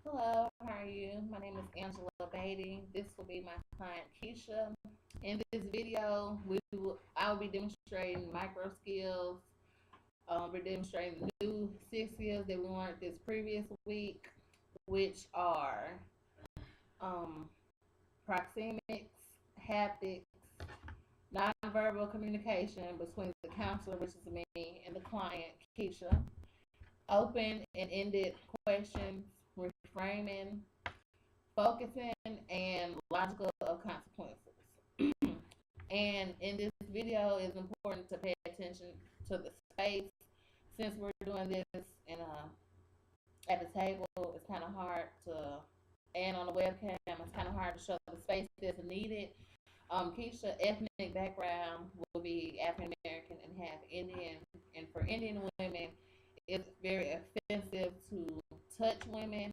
Hello, how are you? My name is Angela Beatty. This will be my client Keisha. In this video, I will be demonstrating micro skills. We're demonstrating the new 6 skills that we learned this previous week, which are um, proxemics, haptics, nonverbal communication between the counselor, which is me, and the client, Keisha, open and ended questions, reframing, focusing, and logical of consequences. And in this video, it's important to pay attention to the space. Since we're doing this in at the table, it's kind of hard to, and on the webcam, it's kind of hard to show the space that's needed. Keisha ethnic background will be African American and half Indian, and for Indian women, it's very offensive to touch women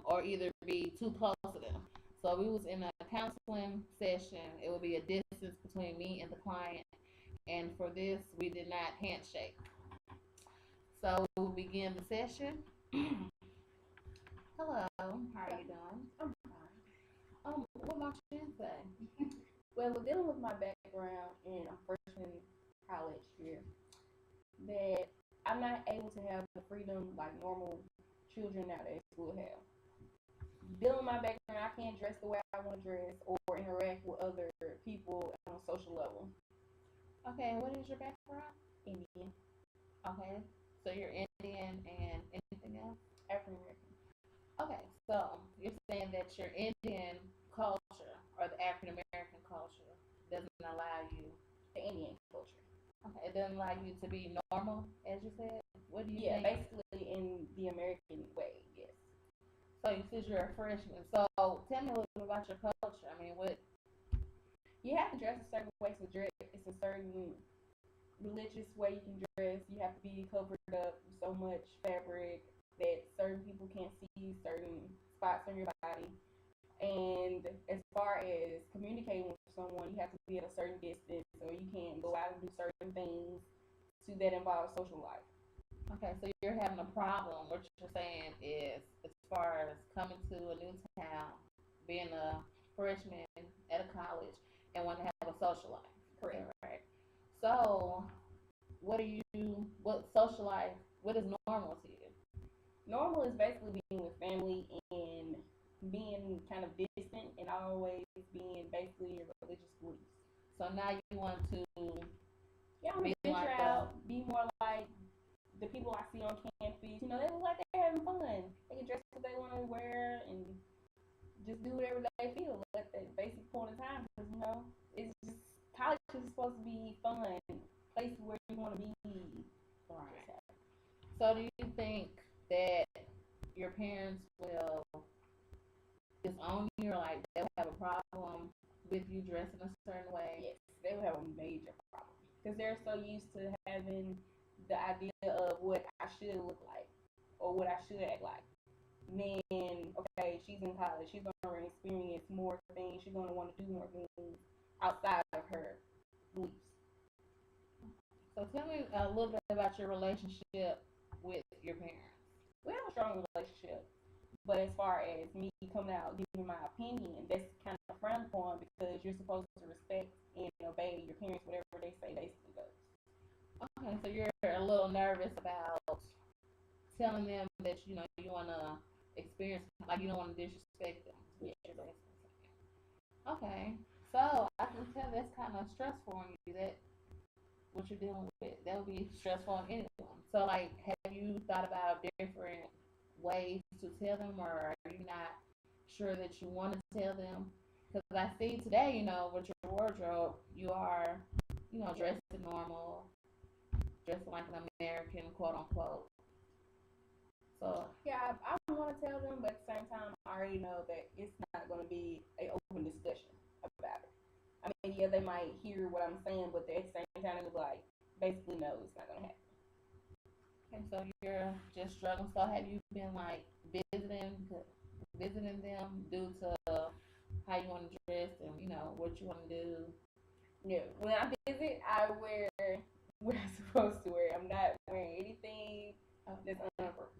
or either be too close to them. So we was in a counseling session. It would be a distance between me and the client, and for this, we did not handshake. So we'll begin the session. Hello, how are you doing? I'm fine. What about you say? Well, dealing with my background in a freshman college year, that I'm not able to have the freedom like normal children nowadays will have. Dealing with my background, I can't dress the way I want to dress or interact with other people on a social level. Okay, what is your background? Indian, Okay, so you're Indian and anything else? African American. Okay, so you're saying that your Indian culture or the African American culture doesn't allow you. The Indian culture. Okay, it doesn't allow you to be normal, as you said. What do you Yeah, think? basically in the American way, yes. So you said you're a freshman. So tell me a little bit about your culture. I mean, what? You have to dress a certain way to dress. It's a certain religious way you can dress. You have to be covered up with so much fabric that certain people can't see certain spots on your body. And as far as communicating with someone, you have to be at a certain distance so you can't go out and do certain things that involve social life. Okay, so you're having a problem. What you're saying is, as far as coming to a new town, being a freshman at a college, and want to have a social life. Correct. Right. So, what social life? What is normal to you? Normal is basically being with family and being kind of distant and always being basically your religious beliefs. So now you want to Yeah, I want to venture like out, be more like the people I see on campus. You know, they look like they're having fun. They can dress what they want to wear and just do whatever they feel at that basic point in time. Because, you know, it's just college is supposed to be fun, place where you want to be. Right. So do you think that your parents will disown you, or like they'll have a problem with you dressing a certain way? Yes, they will have a major problem because they're so used to having the idea of what I should look like or what I should act like. And then, okay, she's in college. She's going to experience more things. She's going to want to do more things outside of her beliefs. So tell me a little bit about your relationship with your parents. We have a strong relationship. But as far as me coming out giving my opinion, that's kind of frowned upon because you're supposed to respect and obey your parents, whatever they say basically goes. Okay, so you're a little nervous about telling them that you know you want to experience, like you don't want to disrespect them. Yeah. Okay, so I can tell that's kind of stressful on you. That what you're dealing with, that would be stressful on anyone. So, like, have you thought about different ways to tell them, or are you not sure that you want to tell them? Because I see today, you know, with your wardrobe, you are, you know, dressed normal, dressed like an American, quote unquote. So yeah, I want to tell them, but at the same time, I already know that it's not going to be an open discussion about it. I mean, yeah, they might hear what I'm saying, but at the same time, it's like, basically, no, it's not going to happen. Okay, so you're just struggling. So have you been like visiting them due to how you want to dress and you know what you want to do? No, when I visit, I wear what I'm supposed to wear. I'm not wearing anything that's unappropriate.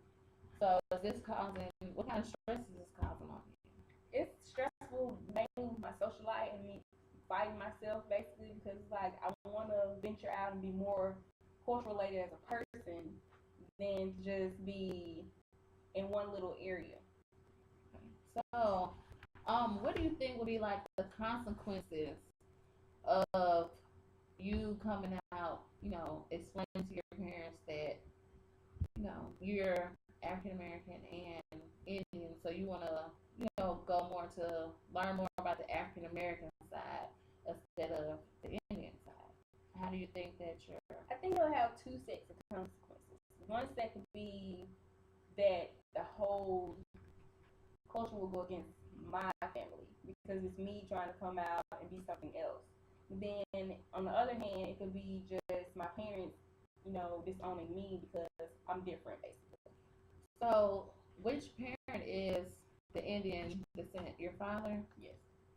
So is this causing what kind of stress is this causing on you? It's stressful, mainly with my social life and me fighting myself basically because it's like I want to venture out and be more horse related as a person than just be in one little area. So, what do you think would be like the consequences of you coming out, explaining to your parents that, you're African American and Indian, so you want to, go more to learn more about the African American side instead of the Indian side? How do you think that you're? I think it'll have two sets of consequences. One set could be that the whole culture will go against my family because it's me trying to come out and be something else. Then on the other hand, it could be just my parents, disowning me because I'm different, basically. So, which parent is the Indian descent? Your father? Yes.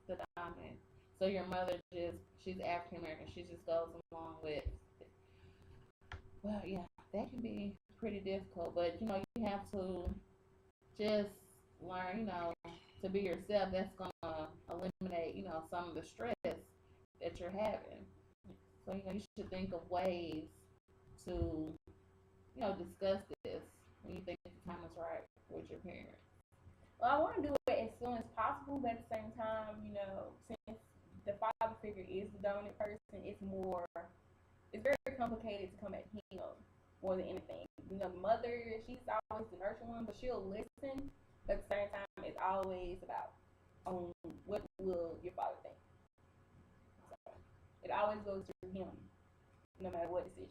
The dominant. So your mother she's African American. She just goes along with. Well, yeah, that can be pretty difficult, but you have to just learn, to be yourself. That's gonna eliminate, some of the stress that you're having. So you should think of ways to, discuss this when you think the time is right with your parents. Well, I want to do it as soon as possible, but at the same time, since the father figure is the dominant person, it's very complicated to come at him more than anything. The mother, she's always the nurturing one, but she'll listen. But at the same time, it's always about what will your father think. So it always goes through him, no matter what decision.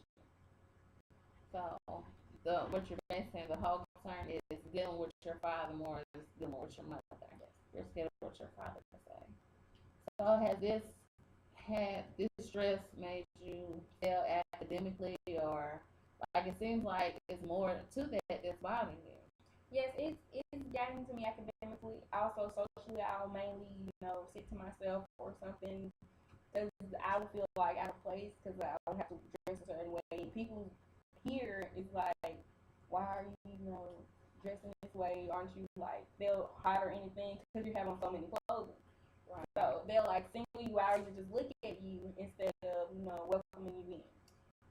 So what you're basically saying, the whole concern is dealing with your father more than dealing with your mother. Yes. You're scared of what your father can say. So has this stress made you fail academically, or like it seems like it's more to that that's bothering you? Yes, it's gotten to me academically. Also socially, I'll mainly sit to myself or something because I would feel like out of place because I would have to dress a certain way. And people here is like, why are you dressing this way? Aren't you like they'll hide or anything because you have on so many clothes. Right. So they'll like single you out and just look at you instead of welcoming you in.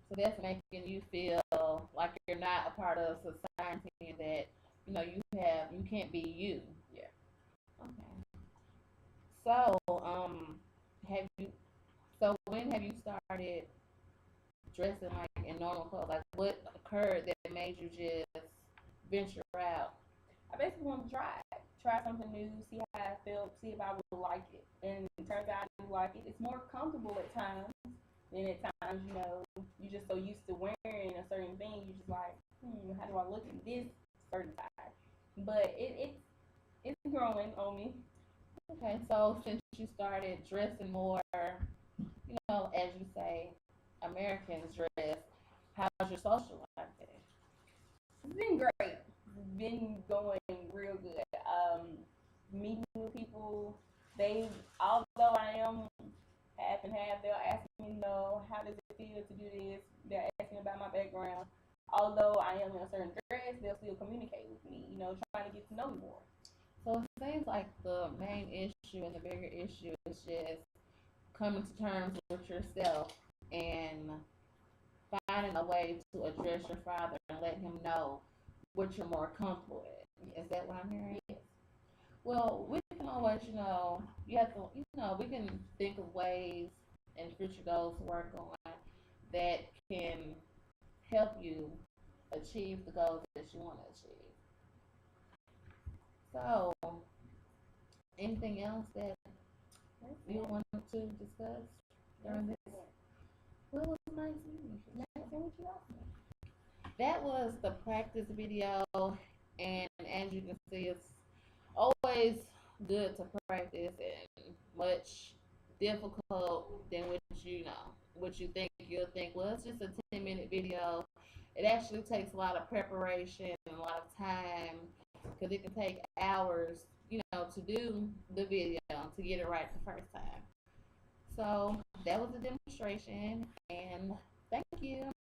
So that's making you feel like you're not a part of society and that you can't be you. Yeah. Okay. So have you so when have you started dressing like in normal clothes? Like what occurred that made you just venture out? I basically want to try something new, see how I felt, see if I would like it. And it turns out I do like it. It's more comfortable at times. Then at times, you're just so used to wearing a certain thing, you're just like, how do I look in this certain size? But it's growing on me. Okay, so since you started dressing more, as you say, Americans dress, how's your social life been? It's been great. It's been going real good. Meeting new people. Although I am half and half, they'll ask me, how does it feel to do this? They're asking about my background. Although I am in a certain dress, they'll still communicate with me, trying to get to know me more. So it seems like the main issue and the bigger issue is just coming to terms with yourself and finding a way to address your father and let him know what you're more comfortable with. Is that what I'm hearing? Yes. Well, we can always, you have to, we can think of ways and future goals to work on that can help you achieve the goals that you want to achieve. So, anything else that you want to discuss during this? Well, it was nice meeting you. That was the practice video, and as you can see, it's always good to practice and much difficult than what you think you'll think. Well, it's just a 10-minute video. It actually takes a lot of preparation and a lot of time because it can take hours, to do the video to get it right the first time. So that was a demonstration, and thank you.